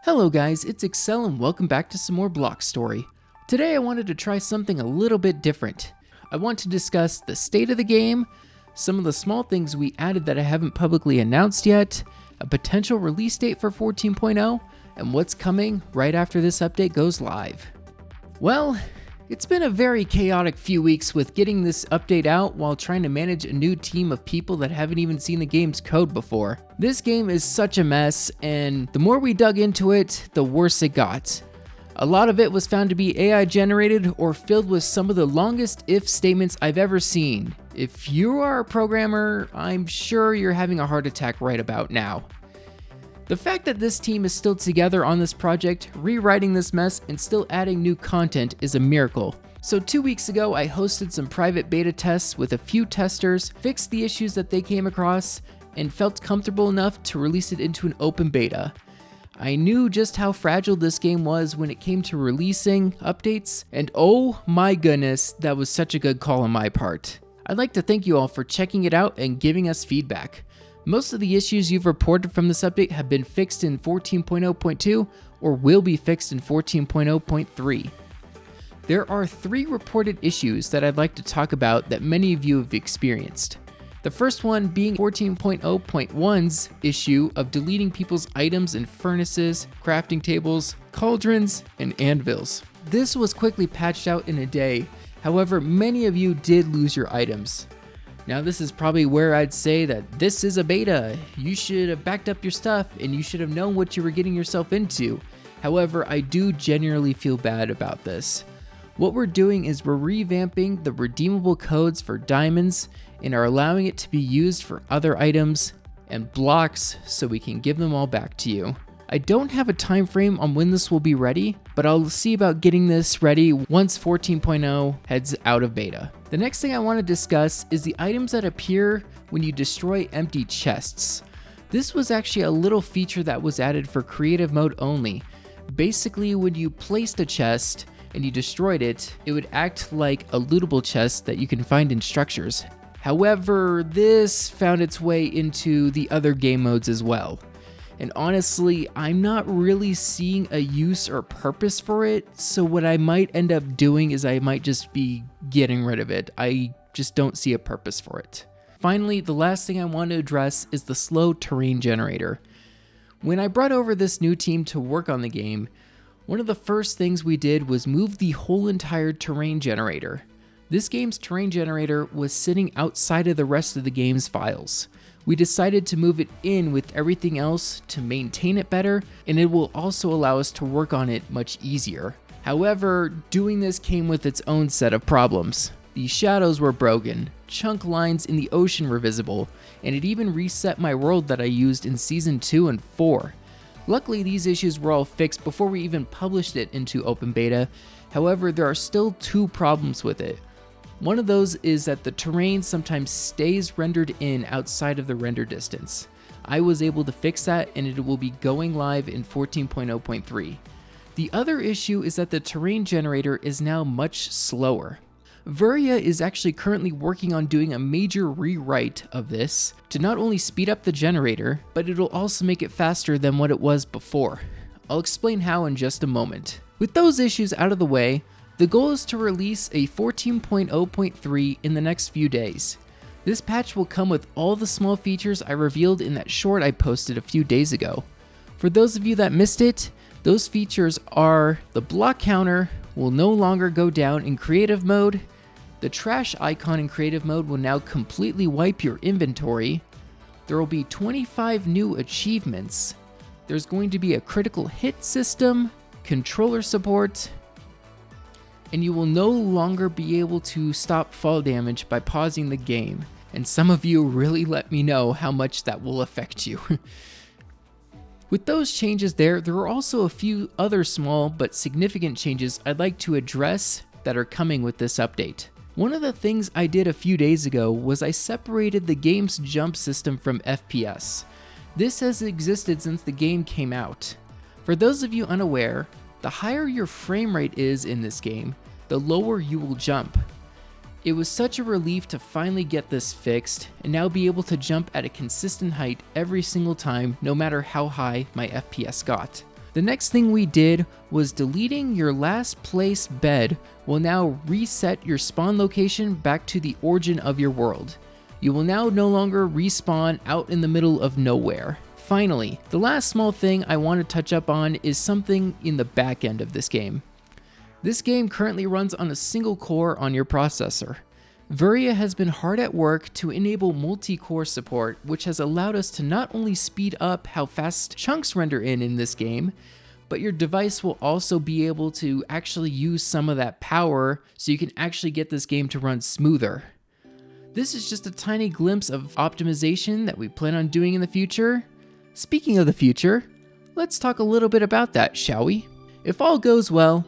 Hello guys, it's Excel and welcome back to some more Block Story. Today I wanted to try something a little bit different. I want to discuss the state of the game, some of the small things we added that I haven't publicly announced yet, a potential release date for 14.0, and what's coming right after this update goes live. Well, it's been a very chaotic few weeks with getting this update out while trying to manage a new team of people that haven't even seen the game's code before. This game is such a mess, and the more we dug into it, the worse it got. A lot of it was found to be AI generated or filled with some of the longest if statements I've ever seen. If you are a programmer, I'm sure you're having a heart attack right about now. The fact that this team is still together on this project, rewriting this mess, and still adding new content is a miracle. So 2 weeks ago, I hosted some private beta tests with a few testers, fixed the issues that they came across, and felt comfortable enough to release it into an open beta. I knew just how fragile this game was when it came to releasing updates, and oh my goodness, that was such a good call on my part. I'd like to thank you all for checking it out and giving us feedback. Most of the issues you've reported from this update have been fixed in 14.0.2 or will be fixed in 14.0.3. There are 3 reported issues that I'd like to talk about that many of you have experienced. The first one being 14.0.1's issue of deleting people's items in furnaces, crafting tables, cauldrons, and anvils. This was quickly patched out in a day, however many of you did lose your items. Now this is probably where I'd say that this is a beta. You should have backed up your stuff and you should have known what you were getting yourself into. However, I do genuinely feel bad about this. What we're doing is we're revamping the redeemable codes for diamonds and are allowing it to be used for other items and blocks so we can give them all back to you. I don't have a time frame on when this will be ready, but I'll see about getting this ready once 14.0 heads out of beta. The next thing I want to discuss is the items that appear when you destroy empty chests. This was actually a little feature that was added for creative mode only. Basically, when you placed a chest and you destroyed it, it would act like a lootable chest that you can find in structures. However, this found its way into the other game modes as well. And honestly, I'm not really seeing a use or purpose for it, so what I might end up doing is I might just be getting rid of it. I just don't see a purpose for it. Finally, the last thing I want to address is the slow terrain generator. When I brought over this new team to work on the game, one of the first things we did was move the whole entire terrain generator. This game's terrain generator was sitting outside of the rest of the game's files. We decided to move it in with everything else to maintain it better, and it will also allow us to work on it much easier. However, doing this came with its own set of problems. The shadows were broken, chunk lines in the ocean were visible, and it even reset my world that I used in Season 2 and 4. Luckily, these issues were all fixed before we even published it into open beta. However, there are still 2 problems with it. One of those is that the terrain sometimes stays rendered in outside of the render distance. I was able to fix that and it will be going live in 14.0.3. The other issue is that the terrain generator is now much slower. Veria is actually currently working on doing a major rewrite of this to not only speed up the generator, but it'll also make it faster than what it was before. I'll explain how in just a moment. With those issues out of the way, the goal is to release a 14.0.3 in the next few days. This patch will come with all the small features I revealed in that short I posted a few days ago. For those of you that missed it, those features are the block counter will no longer go down in creative mode, the trash icon in creative mode will now completely wipe your inventory, there will be 25 new achievements, there's going to be a critical hit system, controller support, and you will no longer be able to stop fall damage by pausing the game. And some of you really let me know how much that will affect you. With those changes there are also a few other small but significant changes I'd like to address that are coming with this update. One of the things I did a few days ago was I separated the game's jump system from FPS. This has existed since the game came out. For those of you unaware, the higher your frame rate is in this game, the lower you will jump. It was such a relief to finally get this fixed and now be able to jump at a consistent height every single time, no matter how high my FPS got. The next thing we did was deleting your last placed bed will now reset your spawn location back to the origin of your world. You will now no longer respawn out in the middle of nowhere. Finally, the last small thing I want to touch up on is something in the back end of this game. This game currently runs on a single core on your processor. Vuria has been hard at work to enable multi-core support, which has allowed us to not only speed up how fast chunks render in this game, but your device will also be able to actually use some of that power so you can actually get this game to run smoother. This is just a tiny glimpse of optimization that we plan on doing in the future. Speaking of the future, let's talk a little bit about that, shall we? If all goes well,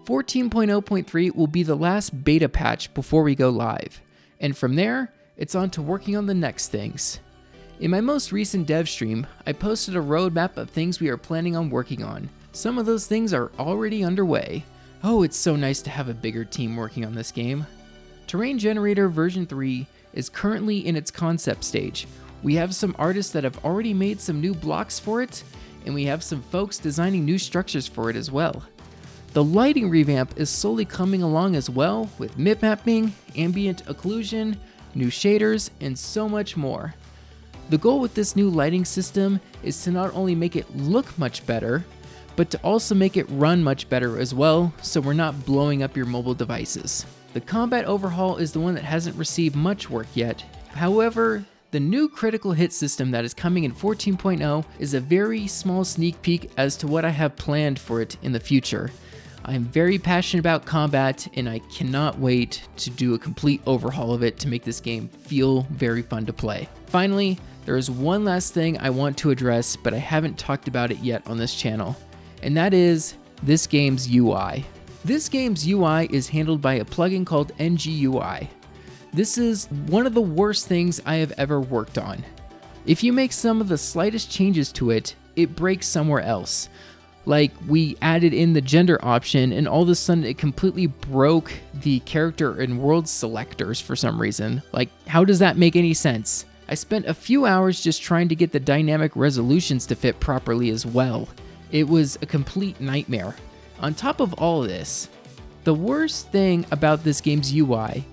14.0.3 will be the last beta patch before we go live, and from there, it's on to working on the next things. In my most recent dev stream, I posted a roadmap of things we are planning on working on. Some of those things are already underway. Oh, it's so nice to have a bigger team working on this game. Terrain Generator version 3 is currently in its concept stage. We have some artists that have already made some new blocks for it, and we have some folks designing new structures for it as well. The lighting revamp is slowly coming along as well, with mip mapping, ambient occlusion, new shaders, and so much more. The goal with this new lighting system is to not only make it look much better, but to also make it run much better as well, so we're not blowing up your mobile devices. The combat overhaul is the one that hasn't received much work yet. However, the new critical hit system that is coming in 14.0 is a very small sneak peek as to what I have planned for it in the future. I'm very passionate about combat, and I cannot wait to do a complete overhaul of it to make this game feel very fun to play. Finally, there is one last thing I want to address, but I haven't talked about it yet on this channel, and that is this game's UI. This game's UI is handled by a plugin called NGUI. This is one of the worst things I have ever worked on. If you make some of the slightest changes to it, it breaks somewhere else. Like, we added in the gender option and all of a sudden it completely broke the character and world selectors for some reason. Like, how does that make any sense? I spent a few hours just trying to get the dynamic resolutions to fit properly as well. It was a complete nightmare. On top of all of this, the worst thing about this game's UI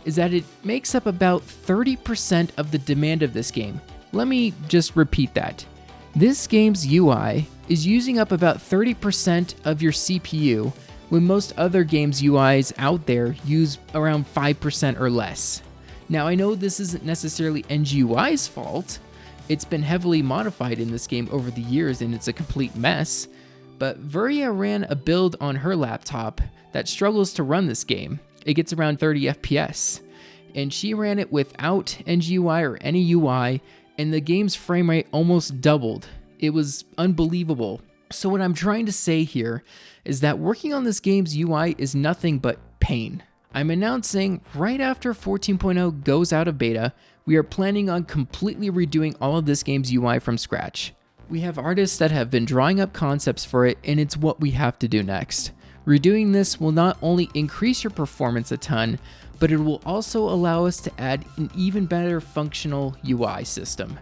is that it makes up about 30% of the demand of this game. Let me just repeat that. This game's UI is using up about 30% of your CPU, when most other games' UIs out there use around 5% or less. Now, I know this isn't necessarily NGUI's fault. It's been heavily modified in this game over the years and it's a complete mess. But Vuria ran a build on her laptop that struggles to run this game. It gets around 30 FPS. And she ran it without NGUI or any UI, and the game's frame rate almost doubled. It was unbelievable. So what I'm trying to say here is that working on this game's UI is nothing but pain. I'm announcing right after 14.0 goes out of beta, we are planning on completely redoing all of this game's UI from scratch. We have artists that have been drawing up concepts for it, and it's what we have to do next. Redoing this will not only increase your performance a ton, but it will also allow us to add an even better functional UI system.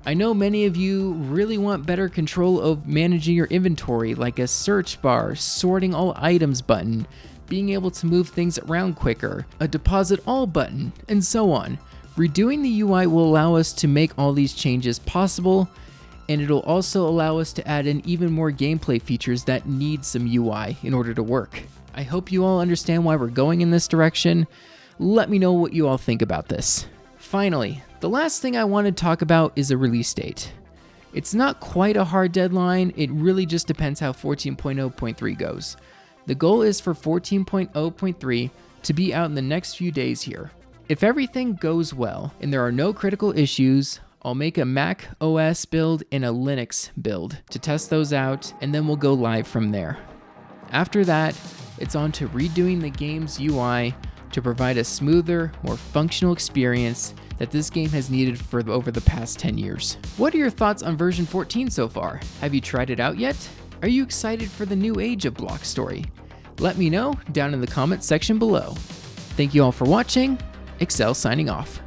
I know many of you really want better control of managing your inventory, like a search bar, sorting all items button, being able to move things around quicker, a deposit all button, and so on. Redoing the UI will allow us to make all these changes possible, and it'll also allow us to add in even more gameplay features that need some UI in order to work. I hope you all understand why we're going in this direction. Let me know what you all think about this. Finally, the last thing I want to talk about is a release date. It's not quite a hard deadline, it really just depends how 14.0.3 goes. The goal is for 14.0.3 to be out in the next few days here. If everything goes well and there are no critical issues, I'll make a Mac OS build and a Linux build to test those out, and then we'll go live from there. After that, it's on to redoing the game's UI to provide a smoother, more functional experience that this game has needed for over the past 10 years. What are your thoughts on version 14 so far? Have you tried it out yet? Are you excited for the new age of Block Story? Let me know down in the comments section below. Thank you all for watching. Xcel signing off.